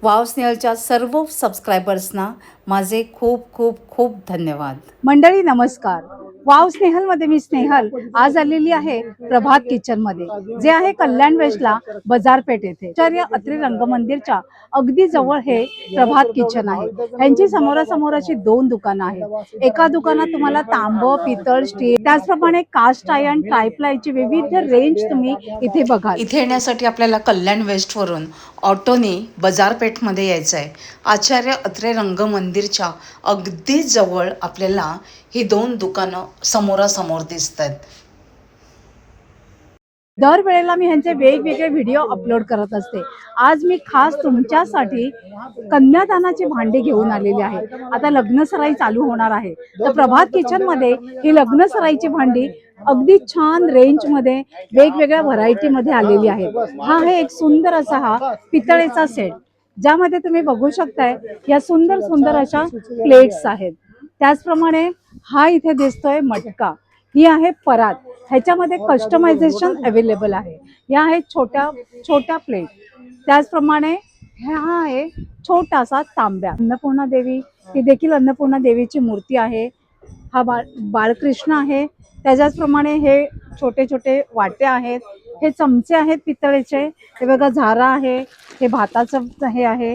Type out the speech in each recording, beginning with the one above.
Wow स्नेहलच्या सर्व सबस्क्रायबर्सना माझे खूप खूप खूप धन्यवाद. मंडळी नमस्कार. वाव स्नेहलमध्ये मी स्नेहल आज आलेली आहे प्रभात किचनमध्ये, जे आहे कल्याण वेस्टला बाजारपेठ येथे. आचार्य अत्रे रंगमंदिरच्या अगदी जवळ हे प्रभात किचन आहे. यांची समोरासमोर दोन दुकानं आहेत. एका दुकानात तुम्हाला तांब, पितळ, स्टील, त्याचप्रमाणे कास्ट आयर्न, ट्रायप्लायची विविध रेंज तुम्ही इथे बघाल. इथे येण्यासाठी आपल्याला कल्याण वेस्टवरून ऑटोने बाजारपेठमध्ये यायचं आहे. आचार्य अत्रे रंगमंदिरच्या अगदी जवळ आपल्याला ही दोन दुकानं समोरासमोर दिसत आहेत. दरवेळेला मी ह्यांचे वेगवेगळे व्हिडिओ अपलोड करत असते. आज मी खास तुमच्यासाठी कन्यादानाची भांडी घेऊन आलेली आहे. आता लग्नसराई चालू होणार आहे, तर प्रभात किचन मध्ये ही लग्नसराईची भांडी अगदी छान रेंज मध्ये वेगवेगळ्या व्हरायटी मध्ये आलेली आहे. हा आहे एक सुंदर असा हा पितळेचा सेट, ज्यामध्ये तुम्ही बघू शकताय या सुंदर सुंदर अशा प्लेट्स आहेत. त्याचप्रमाणे हा इथे दिसतोय मटका, ही आहे परात. ह्याच्यामध्ये कस्टमायझेशन अवेलेबल आहे. या आहेत छोट्या छोट्या प्लेट. त्याचप्रमाणे हा आहे छोटासा तांब्या. अन्नपूर्णा देवी, ही देखील अन्नपूर्णा देवीची मूर्ती आहे. हा बाळकृष्ण आहे. त्याच्याचप्रमाणे हे छोटे छोटे वाटे आहेत. हे चमचे आहेत पितळेचे. हे बघा झारा आहे. हे भाताचं हे आहे.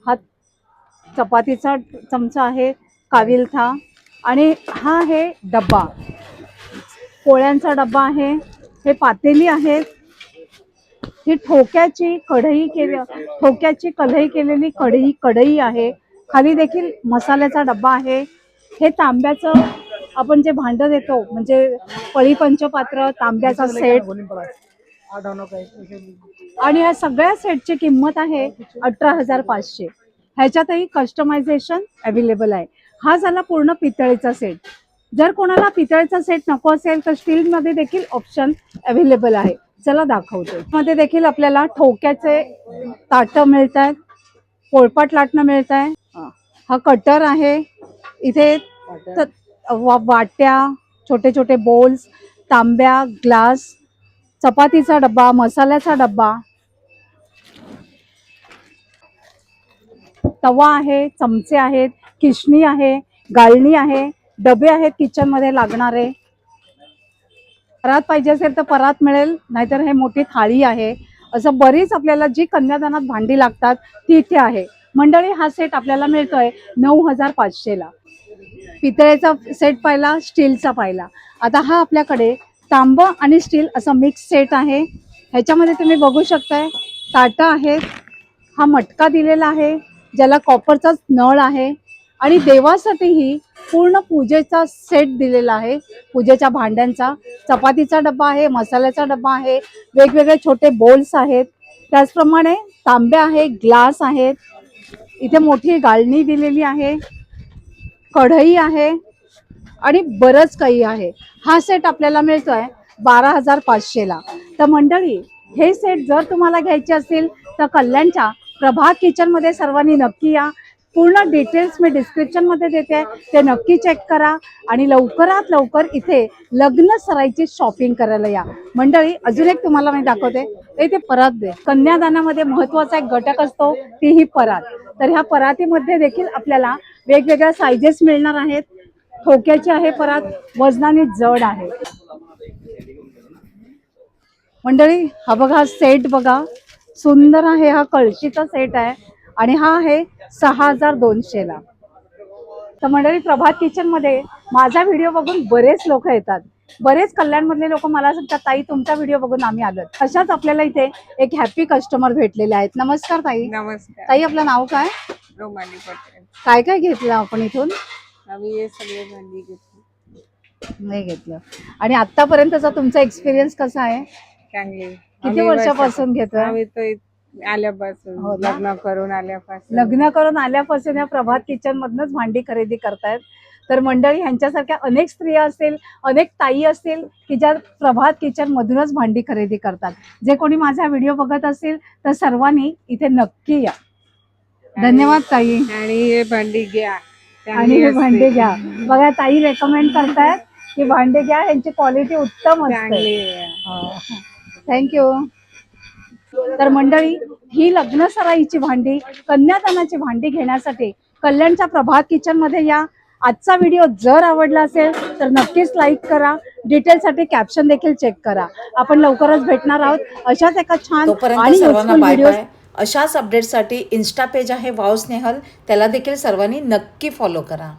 हा चपातीचा चमचा आहे, काविलथा. आणि हा आहे डब्बा, पोळ्यांचा डब्बा आहे. हे पातेली आहेत. ही ठोक्याची कढई केलेली कढई आहे. खाली देखील मसाल्याचा डब्बा आहे. हे तांब्याचं आपण जे भांड देतो, म्हणजे पळी पंचपात्र तांब्याचा सेट. आणि या सगळ्या सेटची किंमत आहे 18,500. ह्याच्यातही कस्टमायझेशन अवेलेबल आहे. हा झाला पूर्ण पितळेचा सेट. जर कोणाला पितळेचा सेट नको असेल तर स्टील मध्ये देखील ऑप्शन अवेलेबल आहे. चला दाखवते. मध्ये देखील आपल्याला ठोक्याचे ताट मिळत आहेत, पोळपाट लाटणं मिळत आहे. हा कटर आहे. इथे वाट्या, छोटे छोटे बोल्स, तांब्या, ग्लास, चपातीचा डब्बा, मसाल्याचा डब्बा, तवा आहे, चमचे आहेत, किशणी आहे, गाळणी आहे, डबे आहेत किचन मध्ये लागणारे. परात पाहिजे असेल तर परात मिळेल, नाहीतर हे मोठी थाळी आहे. असं बरीच आपल्याला जी कन्यादानात भांडी लागतात ती इथे आहे. मंडळी, हा सेट आपल्याला मिळतोय 9,500 ला. पितळेचा सेट पाहिला, स्टीलचा पाहिला. आता हा आपल्याकडे तांब आणि स्टील असा मिक्स सेट आहे. ह्याच्यामध्ये तुम्ही बघू शकताय ताटं आहेत. हा मटका दिलेला आहे, ज्याला कॉपरचाच नळ आहे. आणि देवासाठीही पूर्ण पूजेचा सेट दिलेला आहे, पूजेच्या भांड्यांचा. चपातीचा डब्बा आहे, मसाल्याचा डब्बा आहे, वेगवेगळे छोटे बोल्स आहेत. त्याचप्रमाणे तांब्या आहे, ग्लास आहेत. इथे मोठी गाळणी दिलेली आहे, कढई आहे आणि बरंच काही आहे. हा सेट आपल्याला मिळतोय 12,500 ला. तर मंडळी, हे सेट जर तुम्हाला घ्यायचे असतील तर कल्याणच्या प्रभात किचन मध्ये सर्वांनी नक्की या. पूर्ण डिटेल्स मी डिस्क्रिप्शन मध्ये देते, ते नक्की चेक करा. आणि लवकरात लवकर इथे लग्न सराईची शॉपिंग करायला या. मंडळी, अजून एक तुम्हाला मी दाखवते. ते परात दे. कन्यादानामध्ये महत्वाचा एक घटक असतो, ती ही परात. तर ह्या परातीमध्ये देखील आपल्याला वेगवेगळ्या साइजेस मिळणार आहेत. ठोक्याची आहे परात, वजनाने जड आहे. मंडळी, हा बघा सेट बघा, सुंदर आहे. हा कळशीचा सेट आहे आणि हा आहे 6,200 ला. तर मंडळी, प्रभात किचन मध्ये माझा व्हिडिओ बघून बरेच लोक येतात. बरेच कल्याण मधले लोक मला सांगतात, ताई तुमचा व्हिडिओ बघून आम्ही आलो. अशाच आपल्याला इथे एक हॅपी कस्टमर भेटलेले आहेत. नमस्कार ताई. नमस्कार. ताई, आपलं नाव काय? रोमाली पटेल. काय काय घेतलं आपण इथून? आम्ही हे सगळे भांडी घेतली. नाही घेतलं. आणि आतापर्यंतचा तुमचा एक्सपिरियन्स कसा आहे? चांगली. किती वर्षापासून घेतोय? आम्ही तो आल्यापासून, हो ना? लग्न करून आल्यापासून या प्रभात किचन मधनच भांडी खरेदी करतायत. तर मंडळी, ह्यांच्यासारख्या अनेक स्त्रिया असतील, अनेक ताई असतील की ज्या प्रभात किचन मधूनच भांडी खरेदी करतात. जे कोणी माझा व्हिडिओ बघत असतील तर सर्वांनी इथे नक्की या. धन्यवाद ताई. आणि हे भांडी घ्या. आणि हे भांडे घ्या. बघा, ताई रेकमेंड करतायत की भांडे घ्या, यांची क्वालिटी उत्तम असते. चांगली. थँक्यू. तर मंडळी, ही लग्न सराईची भांडी, कन्यादानाची भांडी घेण्यासाठी कल्याणच्या प्रभात किचन मध्ये या. आजचा व्हिडिओ जर आवडला असेल तर नक्कीच लाईक करा. डिटेलसाठी कॅप्शन देखील चेक करा. आपण लवकरच भेटणार आहोत अशाच एका छान तोपर्यंत आणि सर्वांना युजफुल बाय व्हिडिओ. बाय. अशाच अपडेट्ससाठी इन्स्टा पेज आहे वाव स्नेहल, त्याला देखील सर्वांनी नक्की फॉलो करा.